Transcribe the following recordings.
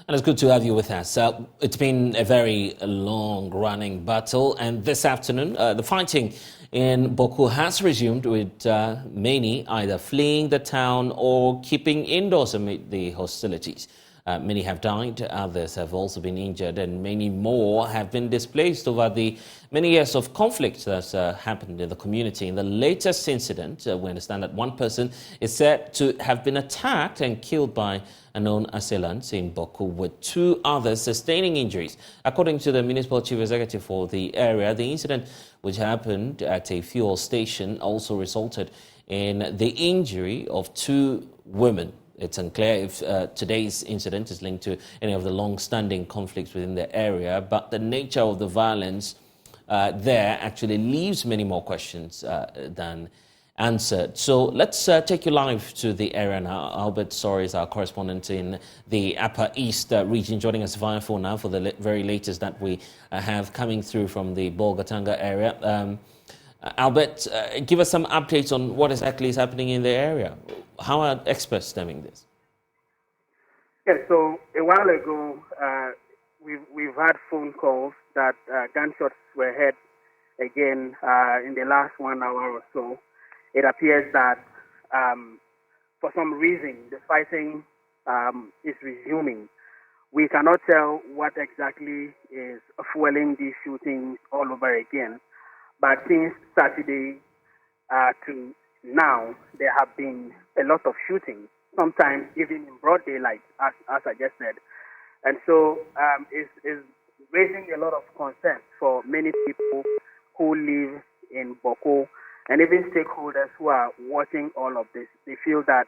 And it's good to have you with us. It's been a very long-running battle, and this afternoon, the fighting in BAWKU has resumed, with many either fleeing the town or keeping indoors amid the hostilities. Many have died, others have also been injured, and many more have been displaced over the many years of conflict that's happened in the community. In the latest incident, we understand that one person is said to have been attacked and killed by unknown assailants in BAWKU, with two others sustaining injuries. According to the municipal chief executive for the area, the incident, which happened at a fuel station, also resulted in the injury of two women. It's unclear if today's incident is linked to any of the long-standing conflicts within the area, but the nature of the violence there actually leaves many more questions than answered. So let's take you live to the area now. Albert Sorry is our correspondent in the Upper East region, joining us via phone now for the very latest that we have coming through from the Bolgatanga area. Albert, give us some updates on what exactly is happening in the area. How are experts stemming this? Yes, so a while ago, we've had phone calls that gunshots were heard again in the last 1 hour or so. It appears that for some reason the fighting is resuming. We cannot tell what exactly is fueling these shootings all over again. But since Saturday to now, there have been a lot of shootings, sometimes even in broad daylight, as I just said. And so it's raising a lot of concern for many people who live in BAWKU, and even stakeholders who are watching all of this. They feel that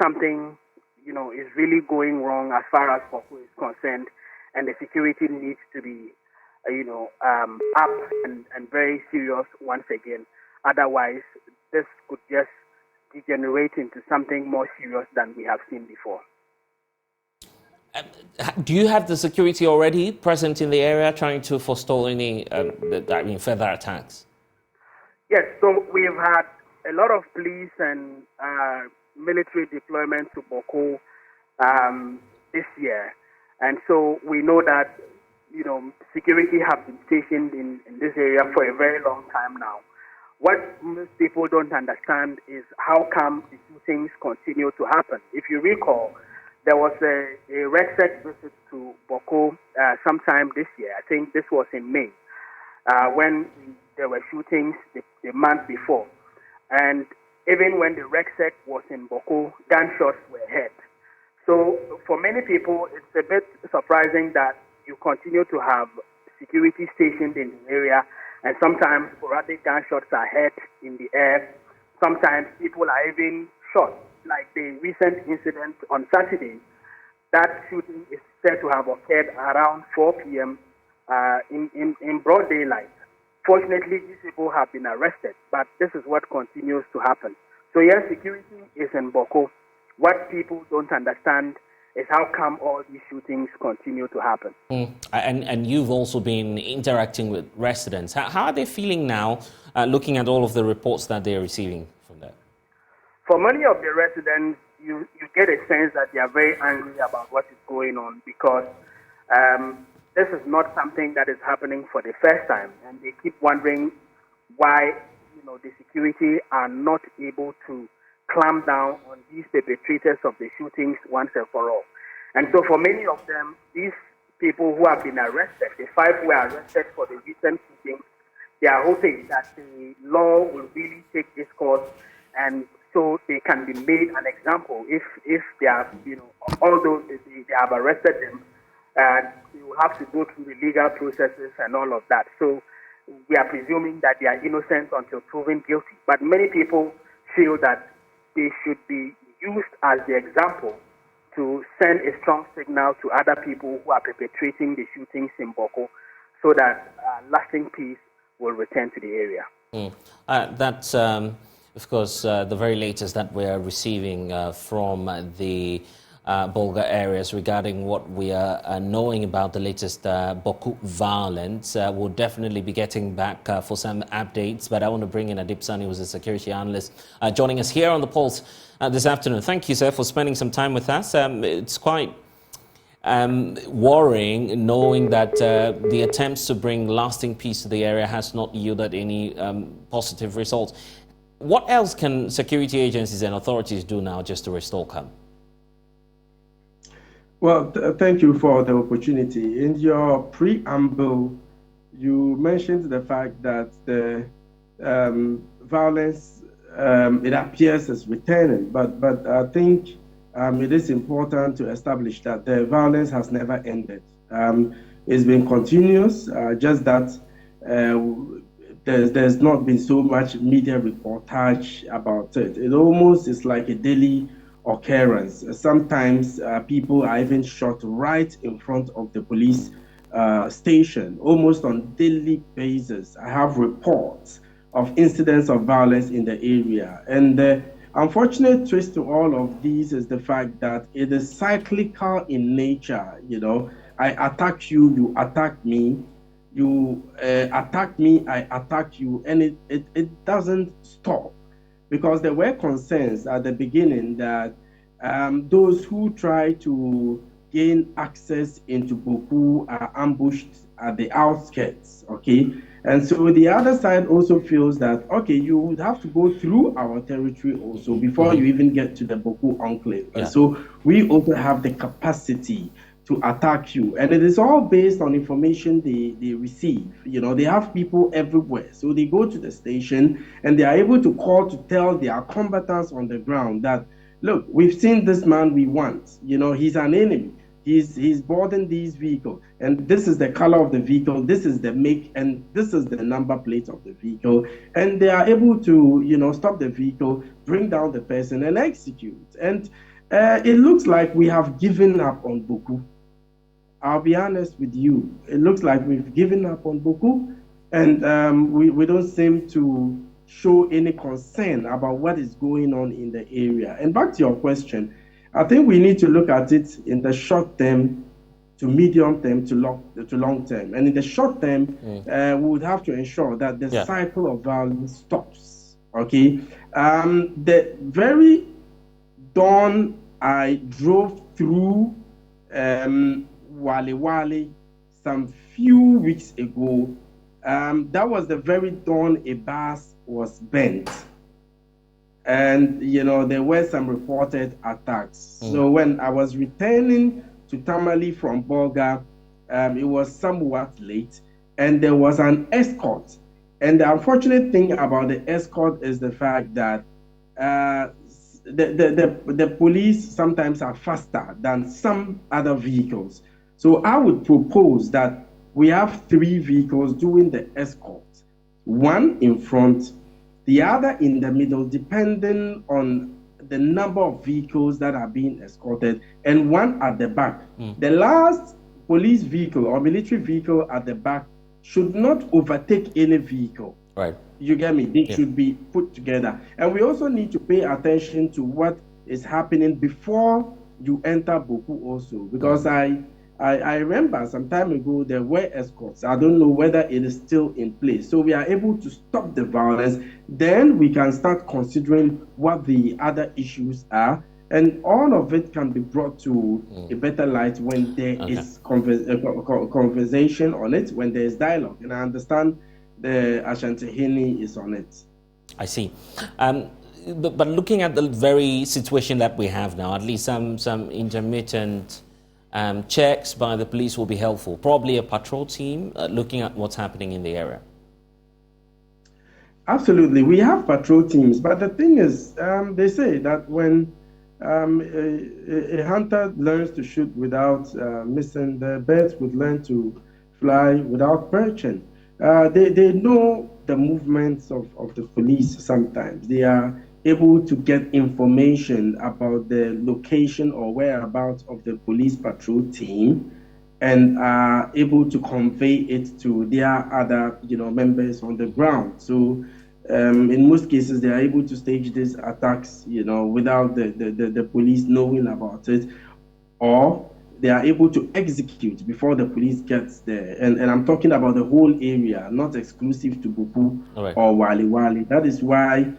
something, is really going wrong as far as BAWKU is concerned, and the security needs to be up and very serious once again. Otherwise, this could just degenerate into something more serious than we have seen before. Do you have the security already present in the area trying to forestall any further attacks? Yes, so we've had a lot of police and military deployment to BAWKU this year. And so we know that security have been stationed in this area for a very long time now. What most people don't understand is how come the shootings continue to happen. If you recall, there was a RECSEC visit to BAWKU sometime this year. I think this was in May, when there were shootings the month before. And even when the RECSEC was in BAWKU, gunshots were heard. So for many people, it's a bit surprising that you continue to have security stationed in the area, and sometimes sporadic gunshots are heard in the air. Sometimes people are even shot, like the recent incident on Saturday. That shooting is said to have occurred around 4 p.m. In broad daylight. Fortunately, these people have been arrested, but this is what continues to happen. So yes, security is in BAWKU. What people don't understand is how come all these shootings continue to happen. And you've also been interacting with residents. How are they feeling now, looking at all of the reports that they're receiving from there? For many of the residents, you get a sense that they are very angry about what is going on, because this is not something that is happening for the first time, and they keep wondering why the security are not able to clamp down on these perpetrators of the shootings once and for all. And so for many of them, these people who have been arrested, the 5 who were arrested for the recent shootings, they are hoping that the law will really take this course, and so they can be made an example. If they are, although they have arrested them, they will have to go through the legal processes and all of that. So we are presuming that they are innocent until proven guilty. But many people feel that they should be used as the example to send a strong signal to other people who are perpetrating the shootings in BAWKU, so that lasting peace will return to the area. That's, of course, the very latest that we are receiving from the Bolga areas regarding what we are knowing about the latest BAWKU violence. We'll definitely be getting back for some updates, but I want to bring in Adip Sani, who's a security analyst, joining us here on The Pulse this afternoon. Thank you, sir, for spending some time with us. It's quite worrying, knowing that the attempts to bring lasting peace to the area has not yielded any positive results. What else can security agencies and authorities do now just to restore calm? Well, thank you for the opportunity. In your preamble, you mentioned the fact that the violence, it appears, is returning, but I think it is important to establish that the violence has never ended. It's been continuous, just that there's not been so much media reportage about it. It almost is like a daily occurrence. Sometimes people are even shot right in front of the police station, almost on daily basis. I have reports of incidents of violence in the area. And the unfortunate twist to all of these is the fact that it is cyclical in nature. You know, I attack you, you attack me. You attack me, I attack you, and it doesn't stop, because there were concerns at the beginning that those who try to gain access into BAWKU are ambushed at the outskirts, okay? And so the other side also feels that, okay, you would have to go through our territory also before you even get to the BAWKU enclave. Yeah. And so we also have the capacity to attack you. And it is all based on information they receive. You know, they have people everywhere. So they go to the station and they are able to call to tell their combatants on the ground that, look, we've seen this man we want. You know, he's an enemy. He's boarding these vehicles. And this is the color of the vehicle. This is the make, and this is the number plate of the vehicle. And they are able to, you know, stop the vehicle, bring down the person and execute. And it looks like we have given up on BAWKU. I'll be honest with you. It looks like we've given up on BAWKU, and we don't seem to show any concern about what is going on in the area. And back to your question, I think we need to look at it in the short term, to medium term, to long term. And in the short term, we would have to ensure that the cycle of violence stops. Okay. The very dawn I drove through Wale some few weeks ago, that was the very dawn a bus was bent. And, you know, there were some reported attacks. So when I was returning to Tamale from Bolga, it was somewhat late, and there was an escort. And the unfortunate thing about the escort is the fact that the police sometimes are faster than some other vehicles. So I would propose that we have 3 vehicles doing the escort, one in front, the other in the middle, depending on the number of vehicles that are being escorted, and one at the back. The last police vehicle or military vehicle at the back should not overtake any vehicle. Right. You get me? They should be put together. And we also need to pay attention to what is happening before you enter BAWKU also, because I remember some time ago there were escorts. I don't know whether it is still in place. So we are able to stop the violence. Then we can start considering what the other issues are. And all of it can be brought to a better light when there is conversation on it, when there is dialogue. And I understand the Ashanti is on it. I see. But looking at the very situation that we have now, at least some intermittent checks by the police will be helpful. Probably a patrol team looking at what's happening in the area. Absolutely. We have patrol teams. But the thing is, they say that when a hunter learns to shoot without missing, the birds would learn to fly without perching. They know the movements of the police sometimes. They are able to get information about the location or whereabouts of the police patrol team, and are able to convey it to their other, members on the ground. So in most cases, they are able to stage these attacks, without the police knowing about it, or they are able to execute before the police gets there. And I'm talking about the whole area, not exclusive to BAWKU or Wale. That is why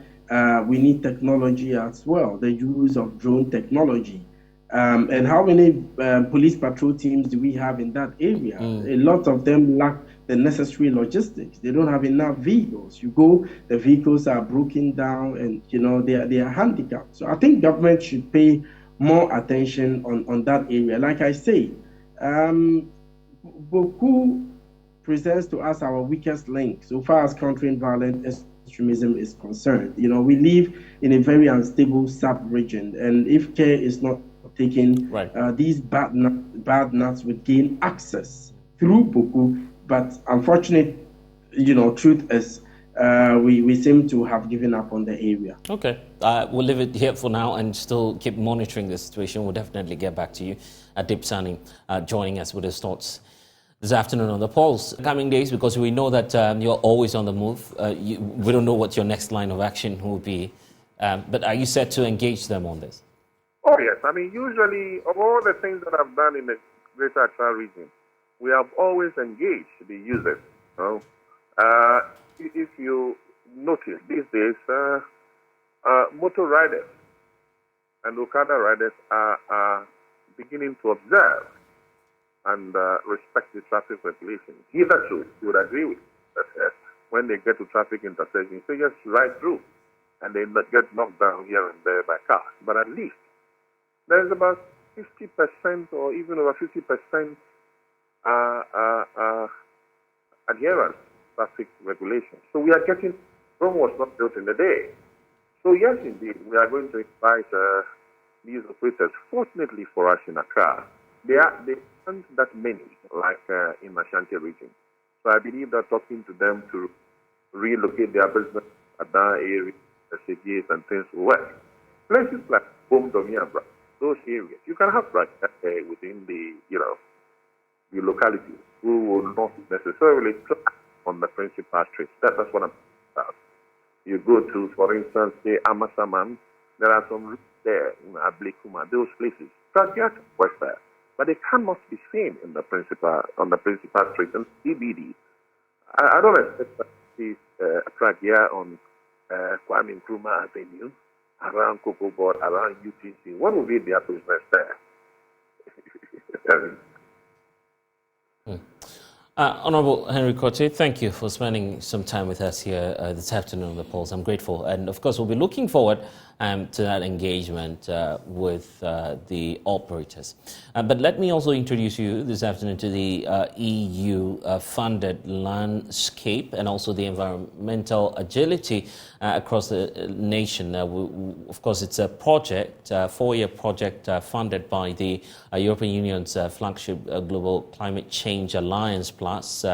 we need technology as well, the use of drone technology. And how many police patrol teams do we have in that area? A lot of them lack the necessary logistics. They don't have enough vehicles. You go, the vehicles are broken down, and they are handicapped. So I think government should pay more attention on that area. Like I say, BAWKU presents to us our weakest link so far as countering violent extremism is concerned. We live in a very unstable sub-region, and if care is not taken, these bad nuts would gain access through BAWKU. But unfortunate, truth is, we seem to have given up on the area. Okay, we'll leave it here for now and still keep monitoring the situation. We'll definitely get back to you. Dip Sani joining us with his thoughts this afternoon on the polls. Coming days, because we know that you're always on the move. We don't know what your next line of action will be, but are you set to engage them on this? Oh, yes. I mean, usually, of all the things that I've done in the Greater Accra region, we have always engaged the users. If you notice these days, motor riders and Okada riders are beginning to observe and respect the traffic regulations. Hitherto, you would agree with that when they get to traffic intersections, they just ride through and they get knocked down here and there by cars. But at least there's about 50% or even over 50% adherence to traffic regulations. So we are getting, Rome was not built in a day. So yes, indeed, we are going to invite these operators. Fortunately for us in Accra, they aren't that many like in Ashanti region. So I believe that talking to them to relocate their business at that area, SAGs and things will work. Places like Bomdomi and those areas, you can have branches within the locality who will not necessarily on the principal streets. That's what I'm about. You go to, for instance, say Amasaman, there are some routes there in Ablikuma, those places. Tragic was there, but they cannot be seen in the principal street and CBD. I don't expect that this Tragia on Kwame Nkrumah Avenue, around Cocoa Board, around UTC. What will be their business there? Honorable Henry QUARTEY, thank you for spending some time with us here this afternoon on the polls. I'm grateful. And of course, we'll be looking forward to that engagement with the operators. But let me also introduce you this afternoon to the EU-funded landscape and also the environmental agility across the nation. Of course, it's a project, a 4-year project funded by the European Union's flagship Global Climate Change Alliance Plus,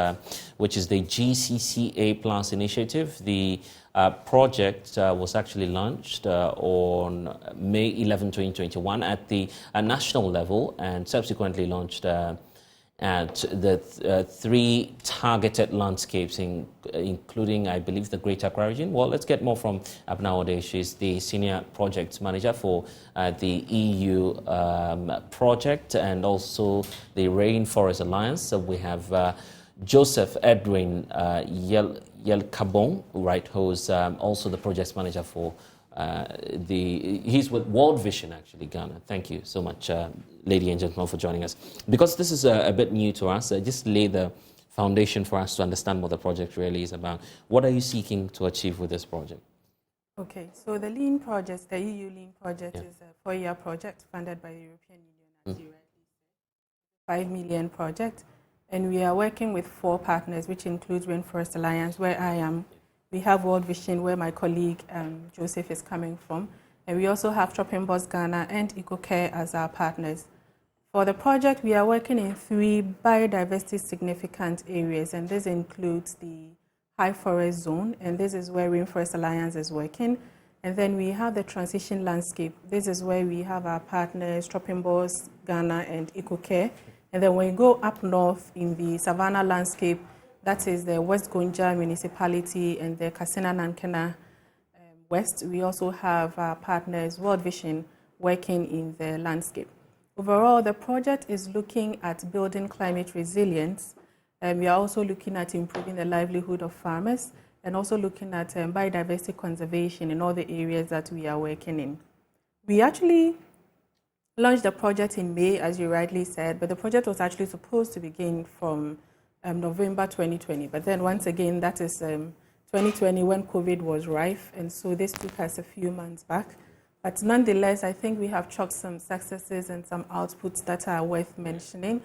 which is the GCCA Plus initiative. The project was actually launched on May 11, 2021 at the national level and subsequently launched at the 3 targeted landscapes, including, I believe, the Greater Accra region. Well, let's get more from Abna Ode. She's the Senior Project Manager for the EU project and also the Rainforest Alliance. So we have Joseph Edwin Yelkabon, right, who's also the project manager for he's with World Vision, actually, Ghana. Thank you so much, lady and gentlemen, for joining us. Because this is a bit new to us, just lay the foundation for us to understand what the project really is about. What are you seeking to achieve with this project? Okay, so the LEAN project, the EU LEAN project, is a 4-year project funded by the European Union, as you rightly said. 5 million project. And we are working with 4 partners, which includes Rainforest Alliance, where I am. We have World Vision, where my colleague Joseph is coming from. And we also have Shopping Boss Ghana and EcoCare as our partners. For the project, we are working in 3 biodiversity significant areas, and this includes the High Forest Zone, and this is where Rainforest Alliance is working. And then we have the Transition Landscape. This is where we have our partners, Shopping Boss Ghana and EcoCare. And then when you go up north in the Savannah landscape, that is the West Gonja municipality and the Kasina Nankana West. We also have our partners, World Vision, working in the landscape. Overall, the project is looking at building climate resilience. We are also looking at improving the livelihood of farmers and also looking at biodiversity conservation in all the areas that we are working in. We actually launched the project in May, as you rightly said, but the project was actually supposed to begin from November 2020. But then once again, that is 2020 when COVID was rife, and so this took us a few months back. But nonetheless, I think we have chalked some successes and some outputs that are worth mentioning.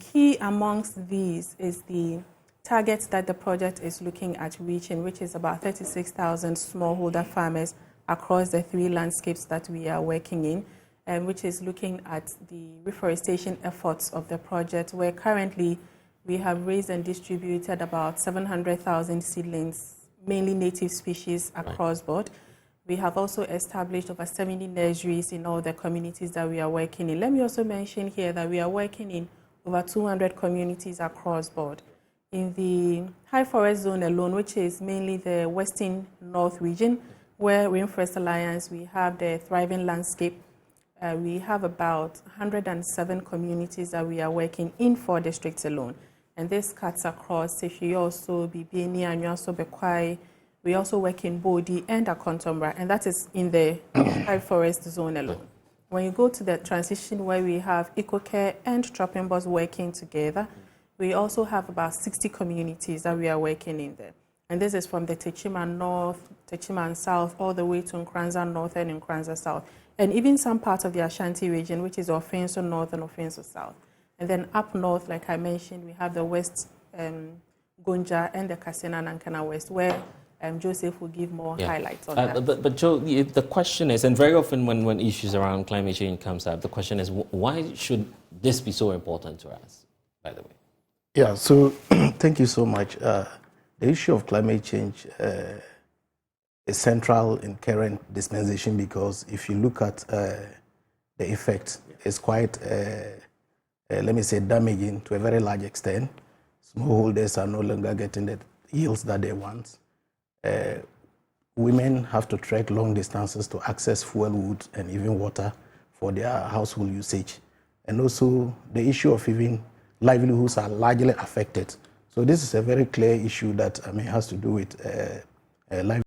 Key amongst these is the targets that the project is looking at reaching, which is about 36,000 smallholder farmers across the 3 landscapes that we are working in, which is looking at the reforestation efforts of the project, where currently we have raised and distributed about 700,000 seedlings, mainly native species across board. We have also established over 70 nurseries in all the communities that we are working in. Let me also mention here that we are working in over 200 communities across board. In the high forest zone alone, which is mainly the Western North region, where Rainforest Alliance, we have the Thriving Landscape. We have about 107 communities that we are working in 4 districts alone. And this cuts across Sefi, also Bibini, and also BAWKU. We also work in Bodi and Akontombra, and that is in the high forest zone alone. When you go to the transition where we have EcoCare and Tropinbos working together, we also have about 60 communities that we are working in there. And this is from the Techima North, Techima South, all the way to Nkranza North and Nkranza South. And even some parts of the Ashanti region, which is Offenso North and Offenso South. And then up north, like I mentioned, we have the West Gonja and the Kasena Nankana West, where Joseph will give more highlights on that. But Joe, the question is, and very often when issues around climate change comes up, the question is, why should this be so important to us, by the way? Yeah, so thank you so much. The issue of climate change is central in current dispensation because if you look at the effect, it's quite, let me say, damaging to a very large extent. Smallholders are no longer getting the yields that they want. Women have to trek long distances to access fuel wood and even water for their household usage. And also the issue of even livelihoods are largely affected. So this is a very clear issue that has to do with livelihood.